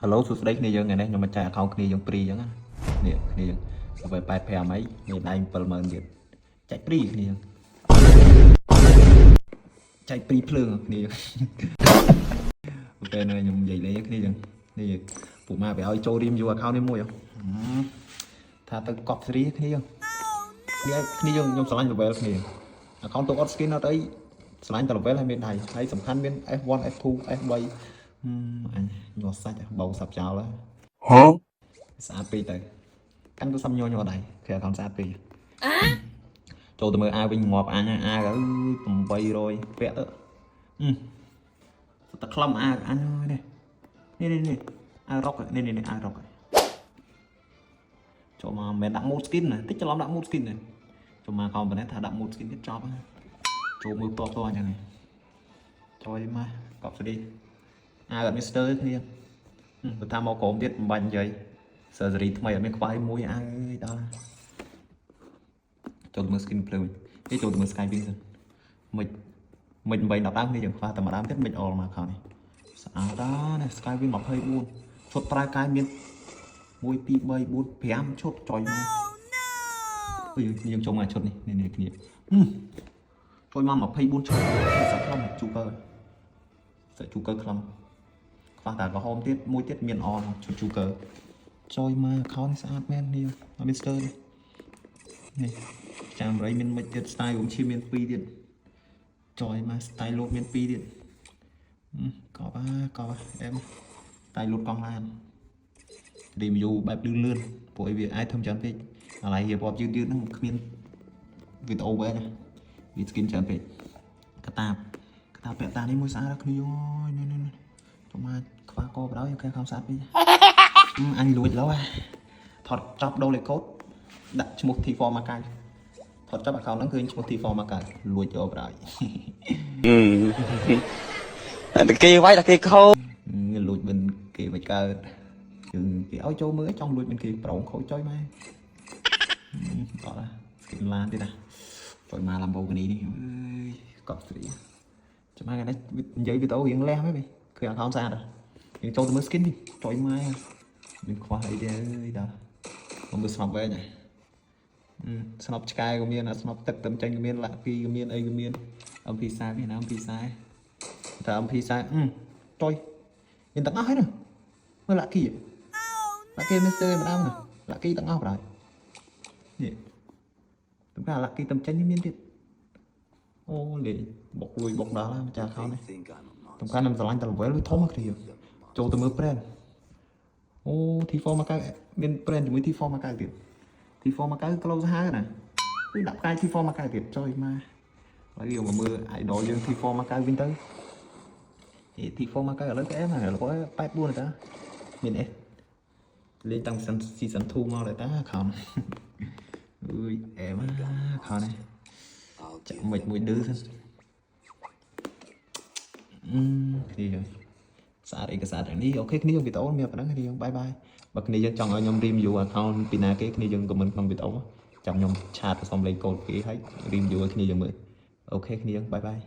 Hello សួស្តីគ្នាយើងថ្ងៃនេះខ្ញុំមកចែក account គ្នាយើងព្រីអញ្ចឹងនេះគ្នាយើងទៅ85អីមានដៃ70000ទៀតចែកព្រីគ្នាយើងចែកព្រីភ្លើងគ្នាយើងពេលនេះខ្ញុំនិយាយលេងគ្នាយើងនេះពួកម៉ាไปឲ្យចូលរៀមយូ account នេះមួយថាទៅកប់សេរីគ្នាយើងគ្នាយើងខ្ញុំឆ្លាញ់ level គ្នា account ទៅអត់ skin អត់អីឆ្លាញ់តែ level ហើយមានដៃហើយសំខាន់មាន F1 F2 F3 អញញ័រសាច់បោកសាប់ចោលហ៎ស្អាតពេកទៅកាន់ទៅសាប់ញ័រដៃគេអត់ស្អាតពេកចូលទៅមើលអាវិញងាប់អញអាអើ800ពាក់ទៅតែខ្លឹមអាអញនេះអារ៉ុកនេះអារ៉ុកចូលមកមិនដាក់ mood skin ណាតិចច្រឡំដាក់ mood skin ណាចូលមកខំប៉ុណ្ណេះថាដាក់ mood skin ទៀតចប់ចូលមើលតអញ្ចឹងចូលមកកប់ស្ដីអាអត់មានស្ទើរគ្នាបើតាមមកក្រុមទៀតមិនបាច់និយាយ surgery ថ្មីអត់មានខ្វាយមួយអើយដល់ចូលមើល skin ភ្លើងនេះចូលទៅមើល sky wing សិនមិន8 10ដើមនេះយើងខ្វះតែម្ដងទៀតមិនអល់មកខោនេះស្អាតណា sky wing 24ឈុតប្រើកាយមាន1 2 3 4 5ឈុតចុយមកយើងចូលមកឈុតនេះគ្នាចូលមក24ឈុតសាក់ខ្លំជូកើសាក់ជូកើខ្លំខ្វះតែក្រហមទៀតមួយទៀតមានអឈុតជូកើចូលមក account នេះស្អាតមែននេះអត់មានស្ទើរនេះចាំរៃមានមិនទៀត style រួមឈីមាន2ទៀតចូលមក style លូតមាន2ទៀតកប់អែម style លូតកង់ឡាន review បែបលឿនព្រោះអីវាអាចធ្វើច្រើនពេកអាឡ័យវាពណ៌យឺតហ្នឹងគ្មានវីដេអូវិញវា skin ច្រើនពេកកតាបពាក់តានេះមួយស្អាតគ្នាយនេះចូលមកខ្វះកបដល់យកខំស្អាតពេកអញលួចលោថតចាប់ដូរលេខកូដដាក់ឈ្មោះ T4 មកកាយថតចាប់ account ហ្នឹងឃើញឈ្មោះ T4 មកកាយលួចយកបរាយតែគេវាយតែគេខូចលួចមិនគេមិនកើតគឺគេឲ្យចូលមើលចង់លួចមិនគេប្រងខូចចុយម៉ែអត់ស្គីនឡានទៀតណាចុយមក Lamborghini នេះអើយកប់ស្រីចាំមកនេះនិយាយវីដេអូរៀងលះហ្នឹងគឺ account ស្អាតយើងចូលទៅមើល skin នេះចុយម៉ែមានខ្វះអីទេអើយដល់មកមើលស្នប់វិញស្នប់ឆ្កែក៏មានស្នប់ទឹកទៅចាញ់ក៏មានលាក់គីក៏មានអីក៏មាន MP40 មាន MP40 តែ MP40 ចុយមានទាំងអស់ហើយណាមើលលាក់គីមានស្ទើរម្ដងណាលាក់គីទាំងអស់បណ្ដោយនេះតំការលាក់គីតំចាញ់មានទៀតអូលេបុកលួយបុកដល់ម្ចាស់ account នេះតំការខ្ញុំស្រឡាញ់តែ level វាធំគ្នាចូលទៅមើល brand អូ T4 មកកៅមាន brand ជាមួយ T4 មកកៅទៀត T4 មកកៅ close ហើយណាគឺដាក់ផ្កាយ T4 មកកៅទៀតចុយមកហើយយកមកមើល idol យើង T4 មកកៅវិញទៅT4 មកកៅឥឡូវគេអែមហើយ84តាមានអេលេងតាំង season 2 មកដែរតាខំអើយអែមខំនេះចាក់មិនមួយឌឺសិនគ្នាស្អាតឯកសារទាំងនេះអូខេគ្នាយើងវីដេអូមានប៉ុណ្ណឹងគ្នាយើងបាយបាយបើគ្នាយើងចង់ឲ្យខ្ញុំ review account ពីណាគេគ្នាយើង comment ក្នុងវីដេអូចាំខ្ញុំឆាតសុំលេខកូដគេឲ្យ review ឲ្យគ្នាយើងមើលអូខេគ្នាយើងបាយបាយ